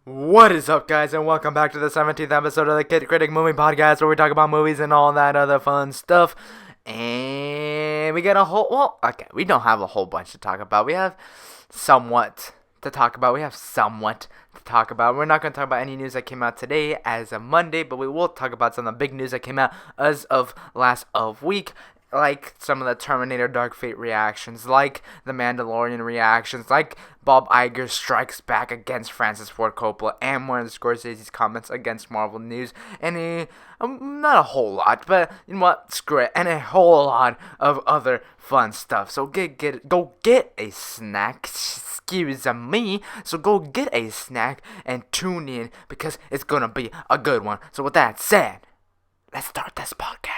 What is up, guys, and welcome back to the 17th episode of the Kritic Movie Podcast, where we talk about movies and all that other fun stuff. And we got we don't have a whole bunch to talk about. We have somewhat to talk about. We're not going to talk about any news that came out today as of Monday, but we will talk about some of the big news that came out as of last week. Like some of the Terminator Dark Fate reactions, like the Mandalorian reactions, like Bob Iger strikes back against Francis Ford Coppola, and Martin Scorsese's comments against Marvel News, and not a whole lot, but you know what, screw it, and a whole lot of other fun stuff. So go get a snack, excuse me, so go get a snack and tune in, because it's gonna be a good one. So with that said, let's start this podcast.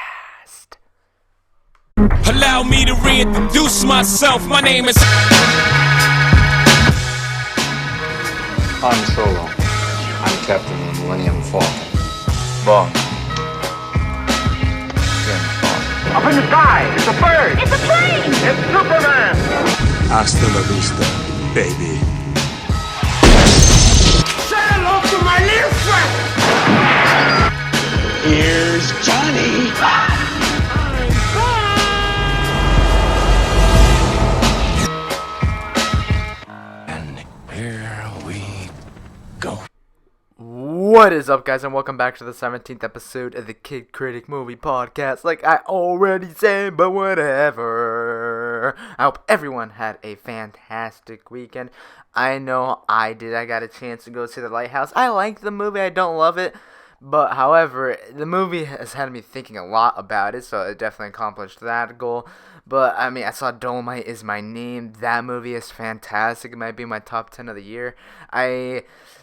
Allow me to reintroduce myself. My name is Han Solo. I'm Captain of the Millennium Falcon. Bond. Up in the sky, it's a bird! It's a plane! It's Superman! Hasta la vista, baby. Say hello to my little friend! Here's Johnny. and here we go. What is up, guys, and welcome back to the 17th episode of the Kritic Movie Podcast. Like I already said, but whatever. I hope everyone had a fantastic weekend. I know I did. I got a chance to go see The Lighthouse. I like the movie. I don't love it. But, however, the movie has had me thinking a lot about it, so it definitely accomplished that goal. But, I mean, I saw Dolomite Is My Name. That movie is fantastic. It might be my top 10 of the year.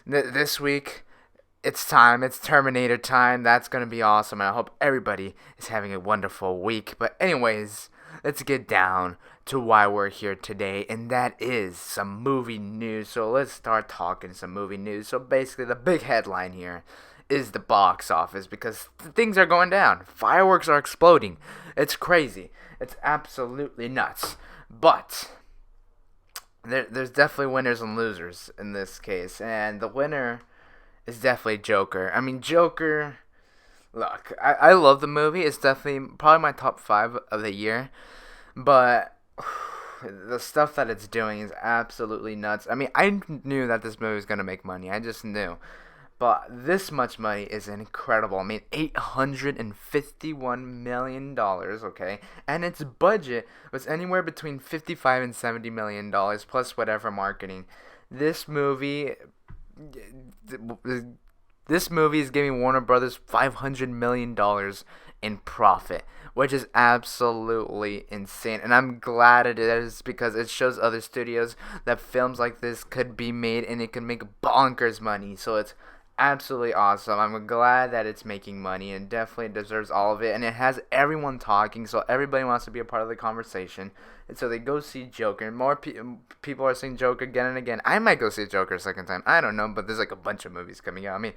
This week, it's time. It's Terminator time. That's going to be awesome, and I hope everybody is having a wonderful week. But anyways, let's get down to why we're here today, and that is some movie news. So let's start talking some movie news. So basically, the big headline here is the box office, because things are going down. Fireworks are exploding. It's crazy. It's absolutely nuts. But there's definitely winners and losers in this case, and the winner is definitely Joker. I mean, Joker, look, I love the movie. It's definitely probably my top 5 of the year, but the stuff that it's doing is absolutely nuts. I mean, I knew that this movie was going to make money. I just knew. But this much money is incredible. I mean, $851 million, okay? And its budget was anywhere between $55 and $70 million, plus whatever marketing. This movie is giving Warner Brothers $500 million in profit, which is absolutely insane. And I'm glad it is, because it shows other studios that films like this could be made and it can make bonkers money. So it's absolutely awesome. I'm glad that it's making money, and definitely deserves all of it. And it has everyone talking, so everybody wants to be a part of the conversation. And so they go see Joker. More people are seeing Joker again and again. I might go see Joker a second time. I don't know, but there's like a bunch of movies coming out. I mean,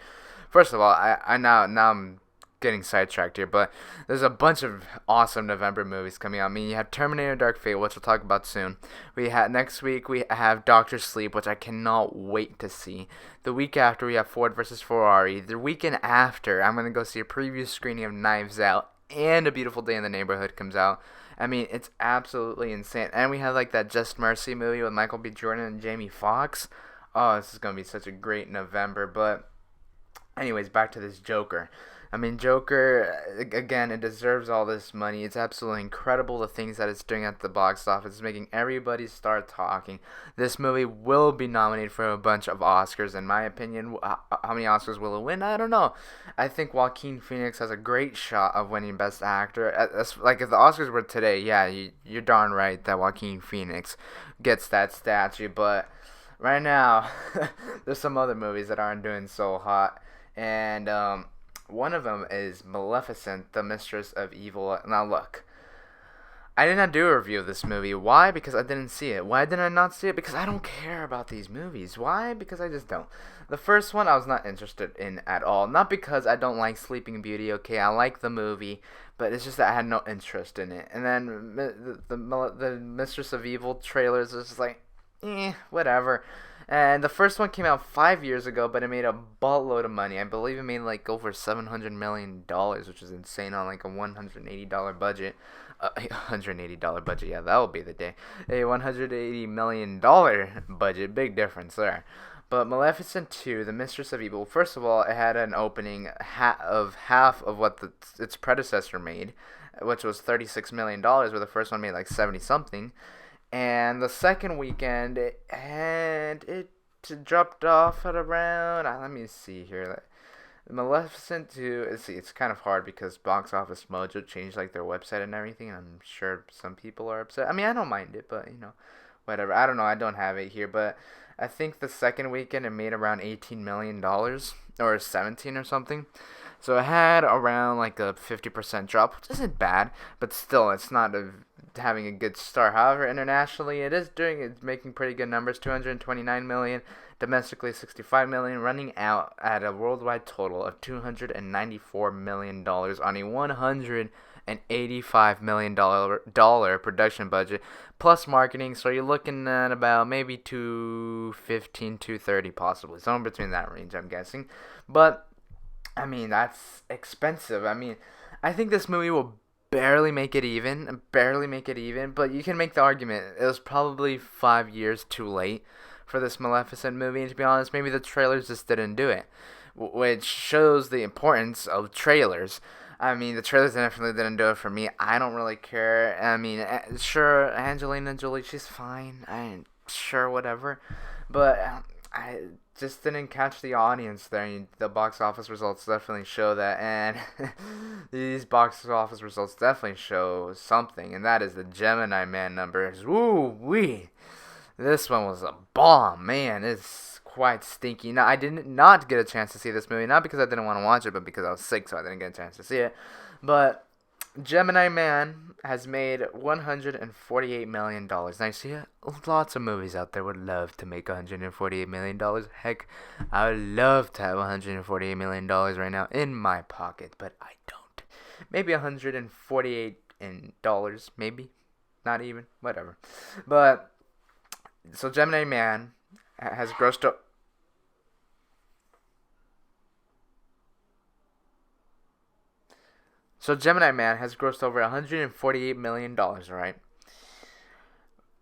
first of all, I now I'm getting sidetracked here, but there's a bunch of awesome November movies coming out. I mean, you have Terminator Dark Fate, which we'll talk about soon. Next week we have Doctor Sleep, which I cannot wait to see. The week after we have Ford vs. Ferrari. The weekend after, I'm gonna go see a preview screening of Knives Out, and A Beautiful Day in the Neighborhood comes out. I mean, it's absolutely insane. And we have like that Just Mercy movie with Michael B. Jordan and Jamie Foxx. Oh, this is gonna be such a great November. But anyways, back to this Joker. I mean, Joker, again, it deserves all this money. It's absolutely incredible, the things that it's doing at the box office. It's making everybody start talking. This movie will be nominated for a bunch of Oscars, in my opinion. How many Oscars will it win? I don't know. I think Joaquin Phoenix has a great shot of winning Best Actor. Like, if the Oscars were today, yeah, you're darn right that Joaquin Phoenix gets that statue. But right now, there's some other movies that aren't doing so hot. And, one of them is Maleficent, the Mistress of Evil. Now look, I did not do a review of this movie. Why? Because I didn't see it. Why did I not see it? Because I don't care about these movies. Why? Because I just don't. The first one I was not interested in at all. Not because I don't like Sleeping Beauty, okay, I like the movie, but it's just that I had no interest in it. And then the Mistress of Evil trailers was just like, whatever. And the first one came out 5 years ago, but it made a buttload of money. I believe it made like over $700 million, which is insane on like a $180 budget. $180 budget, yeah, that will be the day. A $180 million budget, big difference there. But Maleficent 2, The Mistress of Evil, first of all, it had an opening of half of what its predecessor made, which was $36 million, where the first one made like 70 something. And the second weekend, it dropped off at around, let me see here. Maleficent 2, it's kind of hard because Box Office Mojo changed like their website and everything, and I'm sure some people are upset. I mean, I don't mind it, but whatever. I don't know, I don't have it here, but I think the second weekend it made around $18 million, or 17 or something. So it had around like a 50% drop, which isn't bad, but still, it's not having a good start. However, internationally, it's making pretty good numbers, 229 million, domestically 65 million, running out at a worldwide total of $294 million on a $185 million production budget, plus marketing, so you're looking at about maybe 215, 230 possibly, somewhere between that range, I'm guessing. But I mean, that's expensive. I mean, I think this movie will barely make it even, but you can make the argument it was probably 5 years too late for this Maleficent movie, and to be honest, maybe the trailers just didn't do it, which shows the importance of trailers. I mean, the trailers definitely didn't do it for me. I don't really care. I mean, sure, Angelina Jolie, she's fine. Sure, whatever. But I just didn't catch the audience there. The box office results definitely show that, and these box office results definitely show something, and that is the Gemini Man numbers. Woo-wee! This one was a bomb, man. It's quite stinky. Now, I did not get a chance to see this movie, not because I didn't want to watch it, but because I was sick, so I didn't get a chance to see it. But Gemini Man has made $148 million. Now, you see, lots of movies out there would love to make $148 million. Heck, I would love to have $148 million right now in my pocket, but I don't. Maybe $148 in dollars, maybe. Not even, whatever. But, so Gemini Man has grossed up. So Gemini Man has grossed over $148 million, right?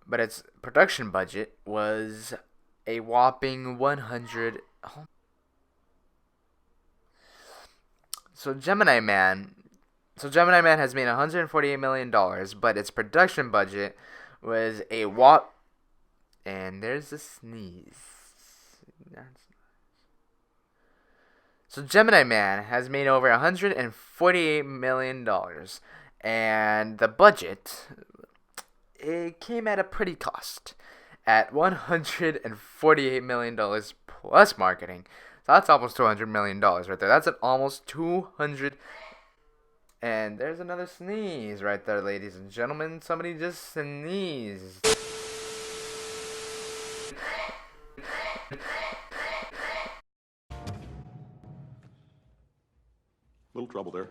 But its production budget was a whopping 100. So Gemini Man has made $148 million, but its production budget was a and there's a sneeze. So Gemini Man has made over $148 million, and the budget, it came at a pretty cost, at $148 million plus marketing. So that's almost $200 million right there. That's an almost 200. And there's another sneeze right there, ladies and gentlemen. Somebody just sneezed. Little trouble there.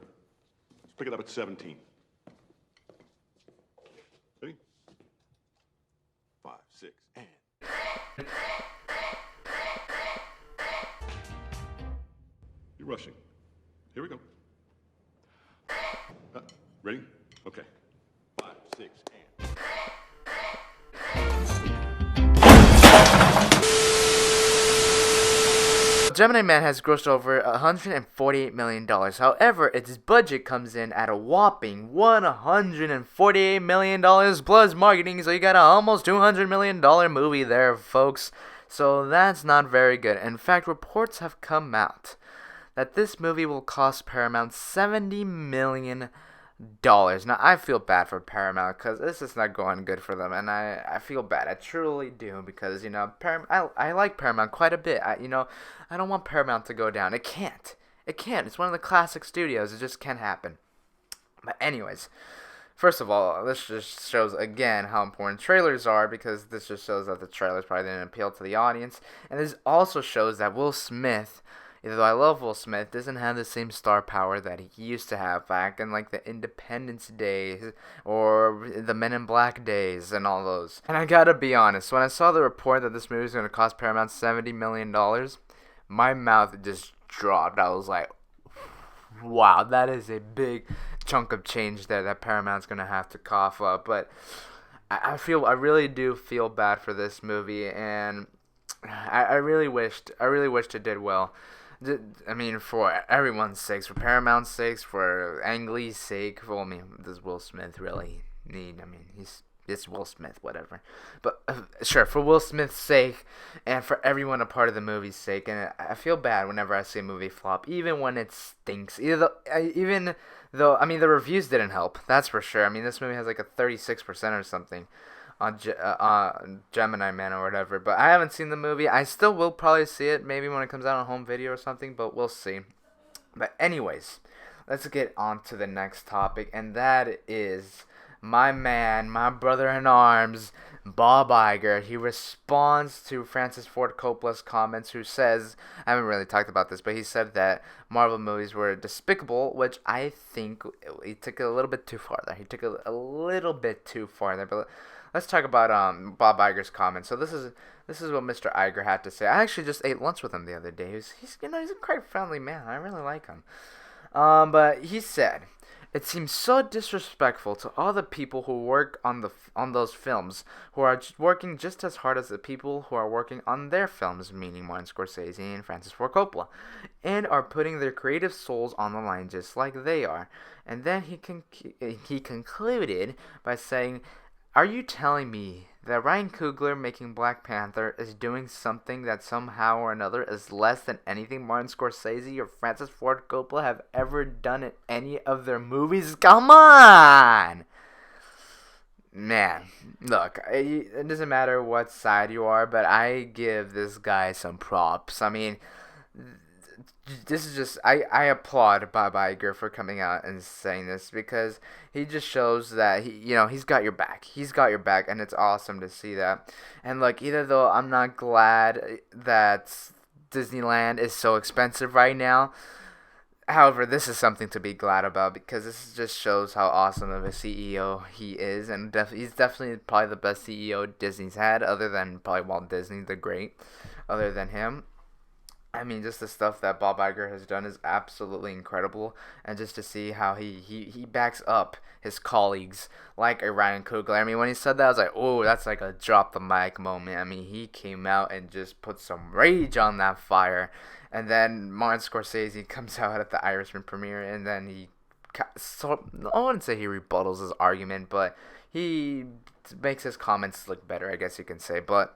Let's pick it up at 17. Ready? 5, 6, and. You're rushing. Here we go. Ready? Okay. 5, 6, and. Gemini Man has grossed over $148 million. However, its budget comes in at a whopping $148 million plus marketing, so you got an almost $200 million movie there, folks. So that's not very good. In fact, reports have come out that this movie will cost Paramount $70 million. Now, I feel bad for Paramount because this is not going good for them, and I feel bad. I truly do, because, I like Paramount quite a bit. I don't want Paramount to go down. It can't. It's one of the classic studios. It just can't happen. But anyways, first of all, this just shows, again, how important trailers are, because this just shows that the trailers probably didn't appeal to the audience. And this also shows that Will Smith Even though I love Will Smith, doesn't have the same star power that he used to have back in like the Independence days or the Men in Black days and all those. And I gotta be honest, when I saw the report that this movie was gonna cost Paramount $70 million, my mouth just dropped. I was like, wow, that is a big chunk of change there that Paramount's gonna have to cough up. But I really do feel bad for this movie, and I really wished it did well. I mean, for everyone's sakes, for Paramount's sakes, for Ang Lee's sake. Well, I mean, does Will Smith really need? I mean, it's Will Smith, whatever. But sure, for Will Smith's sake, and for everyone a part of the movie's sake. And I feel bad whenever I see a movie flop, even when it stinks. Even though, I mean, the reviews didn't help. That's for sure. I mean, this movie has like a 36% or something on Gemini Man or whatever. But I haven't seen the movie. I still will probably see it, maybe when it comes out on home video or something. But we'll see. But anyways, let's get on to the next topic, and that is my man, my brother in arms, Bob Iger. He responds to Francis Ford Coppola's comments, who says, I haven't really talked about this, but he said that Marvel movies were despicable, which I think he took it a little bit too far there. He took it a little bit too far there. But let's talk about Bob Iger's comments. So this is what Mr. Iger had to say. I actually just ate lunch with him the other day. He's a quite friendly man. I really like him. But he said, it seems so disrespectful to all the people who work on those films, who are working just as hard as the people who are working on their films, meaning Martin Scorsese and Francis Ford Coppola, and are putting their creative souls on the line just like they are. And then he concluded by saying, are you telling me that Ryan Coogler making Black Panther is doing something that somehow or another is less than anything Martin Scorsese or Francis Ford Coppola have ever done in any of their movies? Come on! Man, look, it doesn't matter what side you are, but I give this guy some props. I mean, this is just, I applaud Bob Iger for coming out and saying this, because he just shows that he's got your back. He's got your back, and it's awesome to see that. And look, even though I'm not glad that Disneyland is so expensive right now, however, this is something to be glad about, because this just shows how awesome of a CEO he is, and he's definitely probably the best CEO Disney's had, other than probably Walt Disney the Great, other than him. I mean, just the stuff that Bob Iger has done is absolutely incredible, and just to see how he backs up his colleagues like a Ryan Coogler. I mean, when he said that, I was like, oh, that's like a drop the mic moment. I mean, he came out and just put some rage on that fire, and then Martin Scorsese comes out at the Irishman premiere, and then I wouldn't say he rebuttals his argument, but he makes his comments look better, I guess you can say. But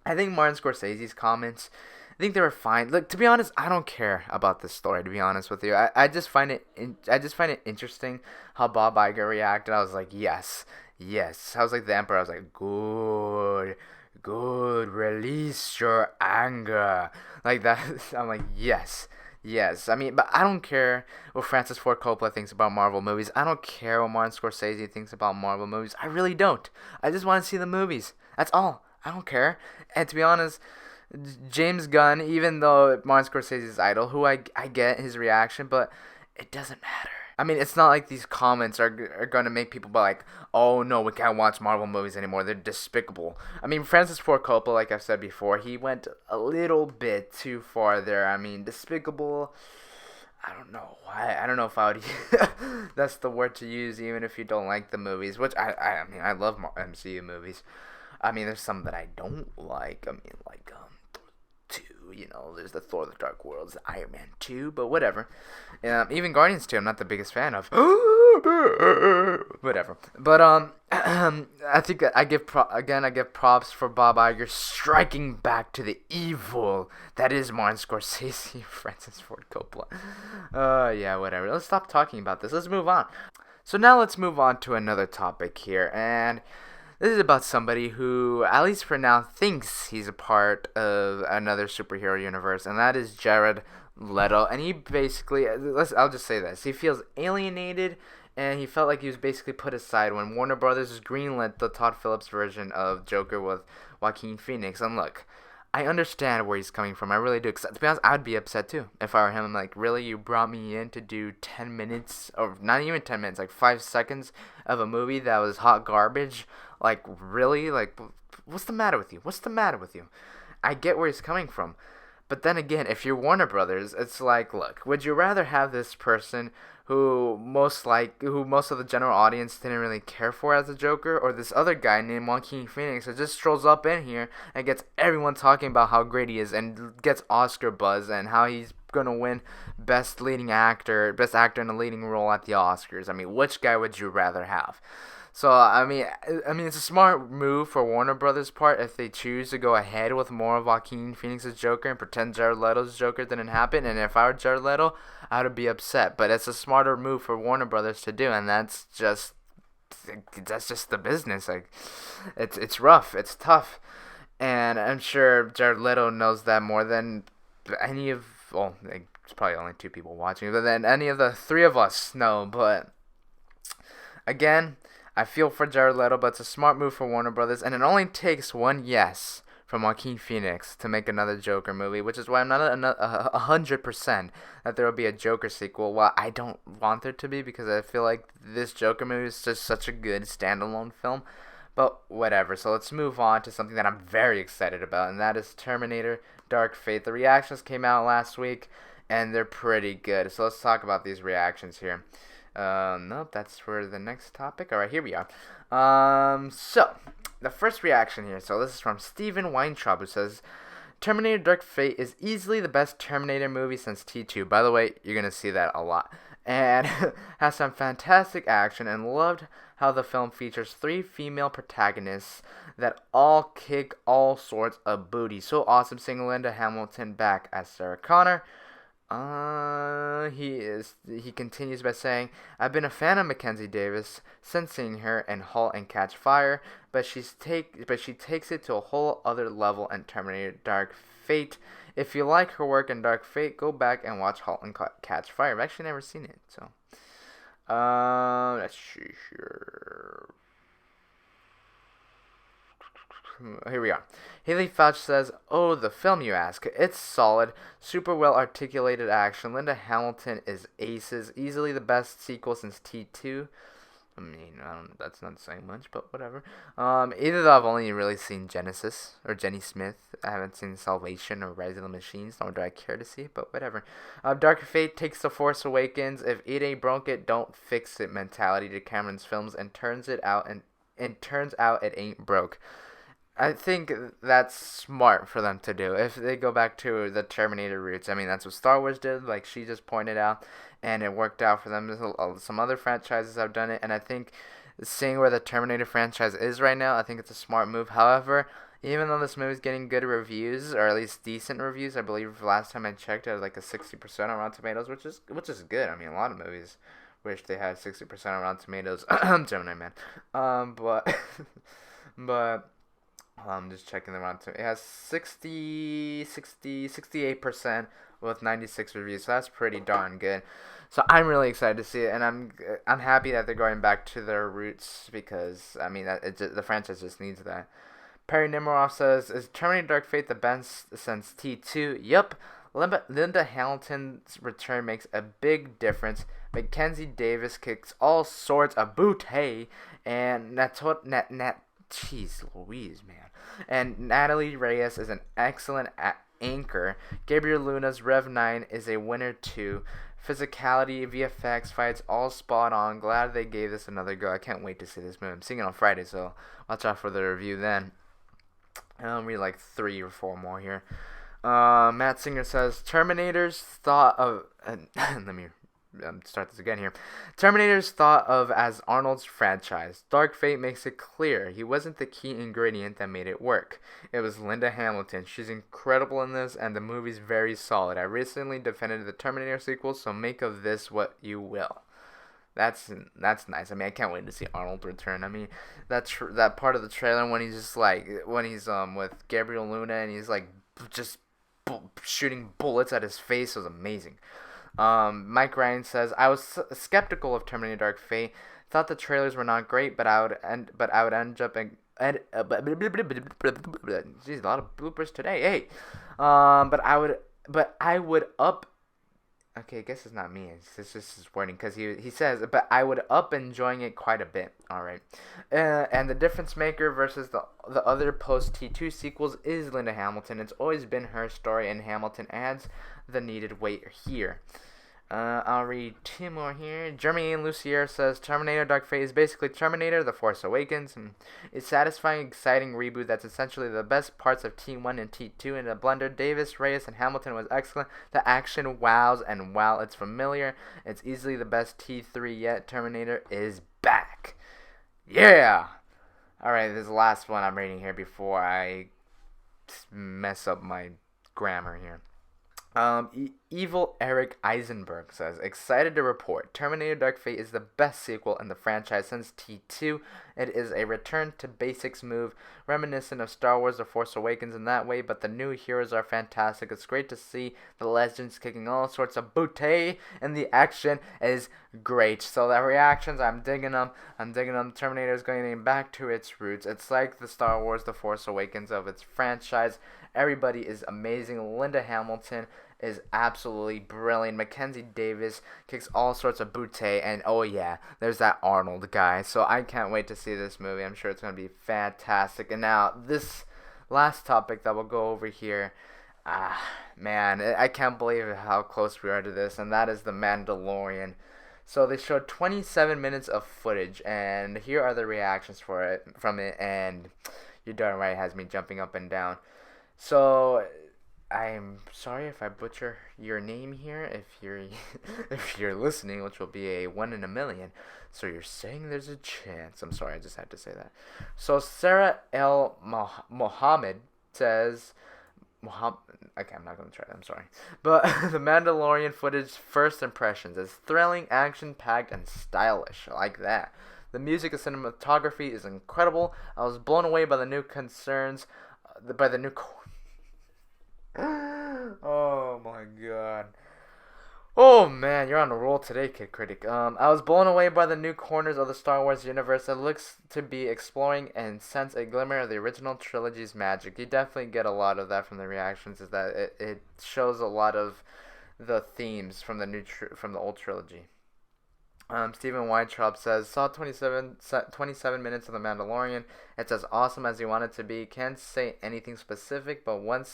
I think Martin Scorsese's comments, I think they were fine. Look, to be honest, I don't care about this story, to be honest with you. I just find it interesting how Bob Iger reacted. I was like, yes. I was like the Emperor. I was like, good, release your anger. Like that. I'm like, yes. I mean, but I don't care what Francis Ford Coppola thinks about Marvel movies. I don't care what Martin Scorsese thinks about Marvel movies. I really don't. I just want to see the movies. That's all. I don't care. And to be honest, James Gunn, even though Martin Scorsese's idol, who I get his reaction, but it doesn't matter. I mean, it's not like these comments are going to make people be like, oh no, we can't watch Marvel movies anymore, they're despicable. I mean, Francis Ford Coppola, like I've said before, he went a little bit too far there. I mean, despicable, I don't know why. I don't know if I would that's the word to use, even if you don't like the movies, which I mean, I love MCU movies. I mean, there's some that I don't like. I mean, like Thor 2, there's the Thor: The Dark Worlds, the Iron Man 2, but whatever. Even Guardians 2, I'm not the biggest fan of. Whatever. But I think I give props for Bob Iger striking back to the evil that is Martin Scorsese, Francis Ford Coppola. Yeah, whatever. Let's stop talking about this. Let's move on. So now let's move on to another topic here, and this is about somebody who, at least for now, thinks he's a part of another superhero universe, and that is Jared Leto. And he basically, I'll just say this, he feels alienated, and he felt like he was basically put aside when Warner Brothers greenlit the Todd Phillips version of Joker with Joaquin Phoenix. And look, I understand where he's coming from. I really do. 'Cause to be honest, I'd be upset too if I were him. I'm like, really, you brought me in to do 10 minutes, or not even 10 minutes, like 5 seconds of a movie that was hot garbage? Like, really? Like, what's the matter with you? What's the matter with you? I get where he's coming from. But then again, if you're Warner Brothers, it's like, look, would you rather have this person who most of the general audience didn't really care for as a Joker, or this other guy named Joaquin Phoenix that just strolls up in here and gets everyone talking about how great he is and gets Oscar buzz and how he's gonna win best actor in a leading role at the Oscars? I mean, which guy would you rather have? So I mean, it's a smart move for Warner Brothers' part if they choose to go ahead with more of Joaquin Phoenix's Joker and pretend Jared Leto's Joker didn't happen. And if I were Jared Leto, I would be upset. But it's a smarter move for Warner Brothers to do, and that's just the business. Like, it's rough, it's tough, and I'm sure Jared Leto knows that more than any of there's probably only 2 people watching, but then any of the 3 of us know. But again, I feel for Jared Leto, but it's a smart move for Warner Brothers, and it only takes one yes from Joaquin Phoenix to make another Joker movie, which is why I'm not 100% that there will be a Joker sequel. Well, I don't want there to be, because I feel like this Joker movie is just such a good standalone film. But whatever, so let's move on to something that I'm very excited about, and that is Terminator Dark Fate. The reactions came out last week, and they're pretty good, so let's talk about these reactions here. Nope, that's for the next topic. Alright, here we are. So, the first reaction here. So, this is from Steven Weintraub, who says, Terminator Dark Fate is easily the best Terminator movie since T2. By the way, you're going to see that a lot. And has some fantastic action, and loved how the film features 3 female protagonists that all kick all sorts of booty. So awesome seeing Linda Hamilton back as Sarah Connor. He continues by saying, I've been a fan of Mackenzie Davis since seeing her in *Halt and Catch Fire*, but she takes it to a whole other level in Terminator Dark Fate. If you like her work in Dark Fate, go back and watch *Halt and Catch Fire*. I've actually never seen it, so let's see here. Here we are. Haley Fouch says, oh, the film, you ask. It's solid, super well articulated action. Linda Hamilton is aces, easily the best sequel since T2. I mean, that's not saying much, but whatever. Either though I've only really seen Genesis or Jenny Smith. I haven't seen Salvation or Rise of the Machines, nor do I care to see, but whatever. Dark Fate takes The Force Awakens, if it ain't broke it, don't fix it mentality to Cameron's films, and turns out it ain't broke. I think that's smart for them to do if they go back to the Terminator roots. I mean, that's what Star Wars did, like she just pointed out, and it worked out for them. Some other franchises have done it, and I think seeing where the Terminator franchise is right now, I think it's a smart move. However, even though this movie is getting good reviews, or at least decent reviews, I believe last time I checked it had like a 60% on Rotten Tomatoes, which is good. I mean, a lot of movies wish they had 60% on Rotten Tomatoes. Gemini Man. But I'm just checking the Rotten. It has 68% with 96 reviews. So that's pretty darn good. So I'm really excited to see it, and I'm happy that they're going back to their roots, because I mean the franchise just needs that. Perry Nemiroff says, is Terminator Dark Fate the best since T2? Yup. Linda Hamilton's return makes a big difference. Mackenzie Davis kicks all sorts of booty, and jeez Louise, man. And Natalie Reyes is an excellent anchor. Gabriel Luna's Rev 9 is a winner too. Physicality, VFX, fights, all spot on. Glad they gave this another go. I can't wait to see this movie. I'm seeing it on Friday, so watch out for the review then. I'll read like 3 or 4 more here. Matt Singer says, Terminator's thought of... let me start this again here. Terminator's thought of as Arnold's franchise. Dark Fate makes it clear he wasn't the key ingredient that made it work. It was Linda Hamilton. She's incredible in this, and the movie's very solid. I recently defended the Terminator sequel, so make of this what you will. That's nice. I mean, I can't wait to see Arnold return. I mean, that part of the trailer when he's just like with Gabriel Luna and he's like just shooting bullets at his face was amazing. Mike Ryan says, I was skeptical of Terminator Dark Fate. Thought the trailers were not great, but I would end up and geez, a lot of bloopers today. Hey, but I would up. Okay, I guess it's not me. It's just his wording because he says, but I would up enjoying it quite a bit. All right, and the difference maker versus the other post T2 sequels is Linda Hamilton. It's always been her story, and Hamilton adds the needed weight here. I'll read two more here. Jeremy and Lucier says Terminator Dark Fate is basically Terminator The Force Awakens. And it's satisfying, exciting reboot that's essentially the best parts of T1 and T2 in a blender. Davis, Reyes, and Hamilton was excellent. The action wows, and while it's familiar, it's easily the best T3 yet. Terminator is back. Yeah! Alright, this is the last one I'm reading here before I mess up my grammar here. Evil Eric Eisenberg says, excited to report Terminator Dark Fate is the best sequel in the franchise since T2. It is a return to basics move, reminiscent of Star Wars The Force Awakens in that way, but the new heroes are fantastic. It's great to see the legends kicking all sorts of booty, and the action is great. So the reactions, I'm digging them. Terminator is going back to its roots. It's like the Star Wars The Force Awakens of its franchise. Everybody is amazing. Linda Hamilton is absolutely brilliant. Mackenzie Davis kicks all sorts of booty, and oh yeah, there's that Arnold guy. So I can't wait to see this movie. I'm sure it's going to be fantastic. And now this last topic that we'll go over here, man, I can't believe how close we are to this, and that is The Mandalorian. So they showed 27 minutes of footage, and here are the reactions from it, and you're darn right, it has me jumping up and down. So I'm sorry if I butcher your name here, if you're listening, which will be a 1 in a million. So you're saying there's a chance. I'm sorry, I just had to say that. So Sarah L. Mohammed says, okay, I'm not going to try that, I'm sorry. But the Mandalorian footage first impressions is thrilling, action-packed, and stylish. I like that. The music and cinematography is incredible. I was blown away by the new oh my god. Oh man, you're on a roll today, Kid Critic. I was blown away by the new corners of the Star Wars universe. It looks to be exploring and sense a glimmer of the original trilogy's magic. You definitely get a lot of that from the reactions. Is that it shows a lot of the themes from the from the old trilogy. Stephen Weintraub says, saw 27 minutes of The Mandalorian. It's as awesome as you want it to be. Can't say anything specific, but one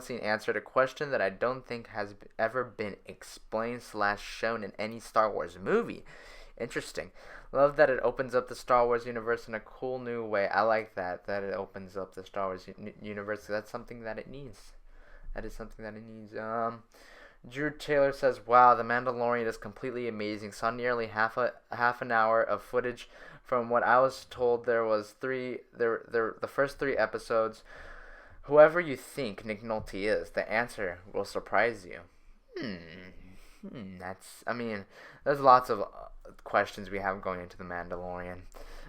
scene answered a question that I don't think has ever been explained / shown in any Star Wars movie. Interesting. Love that it opens up the Star Wars universe in a cool new way. I like that it opens up the Star Wars universe. That's something that it needs. That is something that it needs. Drew Taylor says, wow, The Mandalorian is completely amazing. Saw nearly half an hour of footage. From what I was told, there was the first 3 episodes. Whoever you think Nick Nolte is, the answer will surprise you. There's lots of questions we have going into The Mandalorian.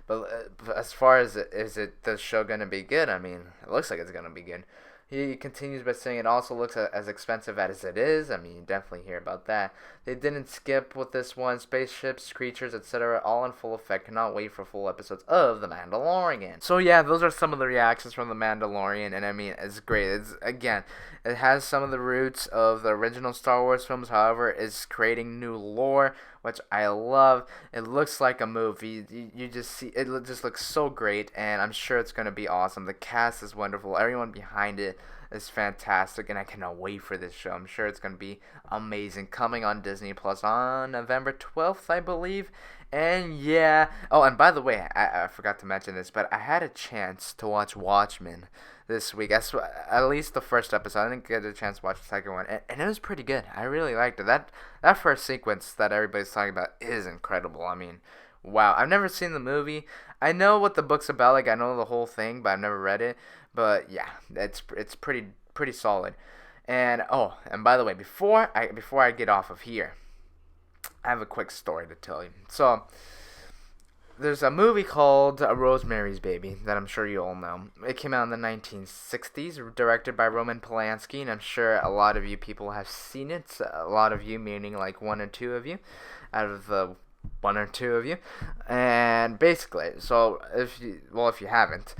But as far as is it the show going to be good? I mean, it looks like it's going to be good. He continues by saying it also looks as expensive as it is. I mean, you definitely hear about that. They didn't skip with this one. Spaceships, creatures, etc. all in full effect. Cannot wait for full episodes of The Mandalorian. So yeah, those are some of the reactions from The Mandalorian. And I mean, it's great. It has some of the roots of the original Star Wars films. However, it's creating new lore, which I love. It looks like a movie. You just see, it just looks so great, and I'm sure it's going to be awesome. The cast is wonderful. Everyone behind it is fantastic, and I cannot wait for this show. I'm sure it's going to be amazing. Coming on Disney Plus on November 12th, I believe. And yeah. Oh, and by the way, I forgot to mention this, but I had a chance to watch Watchmen this week. At least the first episode. I didn't get a chance to watch the second one, and it was pretty good. I really liked it. That first sequence that everybody's talking about is incredible. I mean, wow. I've never seen the movie. I know what the book's about. Like, I know the whole thing, but I've never read it. But yeah, it's pretty solid. And by the way, before I get off of here, I have a quick story to tell you. So, there's a movie called Rosemary's Baby that I'm sure you all know. It came out in the 1960s, directed by Roman Polanski, and I'm sure a lot of you people have seen it. A lot of you, meaning like 1 or 2 of you, out of the one or two of you. And basically, so if you haven't,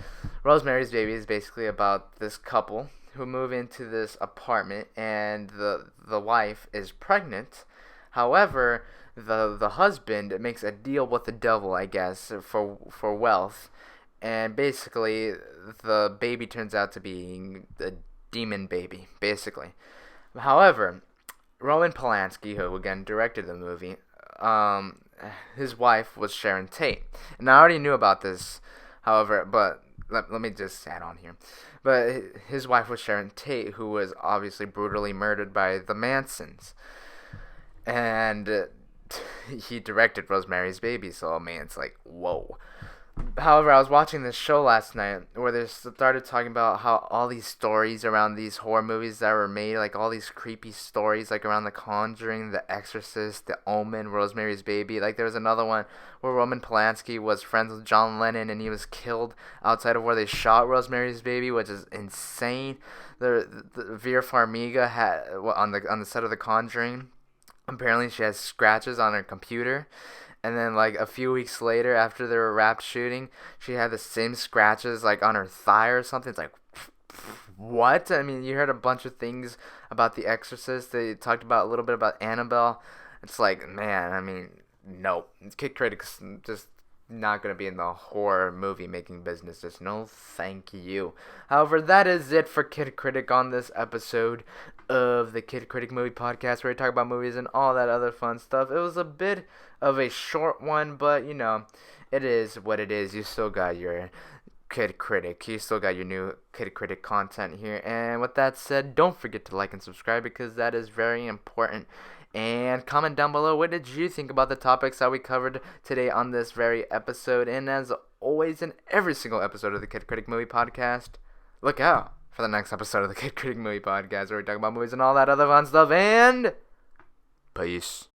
Rosemary's Baby is basically about this couple who move into this apartment, and the wife is pregnant. However, the husband makes a deal with the devil, I guess, for wealth, and basically the baby turns out to be a demon baby, basically. However, Roman Polanski, who again directed the movie, his wife was Sharon Tate, and I already knew about this. However, but let me just add on here. But his wife was Sharon Tate, who was obviously brutally murdered by the Mansons, and he directed Rosemary's Baby. So I mean, it's like, whoa. However, I was watching this show last night where they started talking about how all these stories around these horror movies that were made, like all these creepy stories, like around The Conjuring, The Exorcist, The Omen, Rosemary's Baby. Like there was another one where Roman Polanski was friends with John Lennon and he was killed outside of where they shot Rosemary's Baby, which is insane. The Vera Farmiga had on the set of The Conjuring. Apparently, she has scratches on her computer. And then, like, a few weeks later, after they were wrapped shooting, she had the same scratches, like, on her thigh or something. It's like, what? I mean, you heard a bunch of things about The Exorcist. They talked about a little bit about Annabelle. It's like, man, I mean, no. Kid Critic's just not going to be in the horror movie making business. Just no thank you. However, that is it for Kid Critic on this episode of the Kid Critic Movie Podcast, where we talk about movies and all that other fun stuff. It was a bit of a short one, but you know, it is what it is. You still got your Kid Critic. You still got your new Kid Critic content here. And with that said, don't forget to like and subscribe, because that is very important. And comment down below, what did you think about the topics that we covered today on this very episode? And as always, in every single episode of the Kid Critic Movie Podcast, look out for the next episode of the Kid Critic Movie Podcast, where we talk about movies and all that other fun stuff. And peace.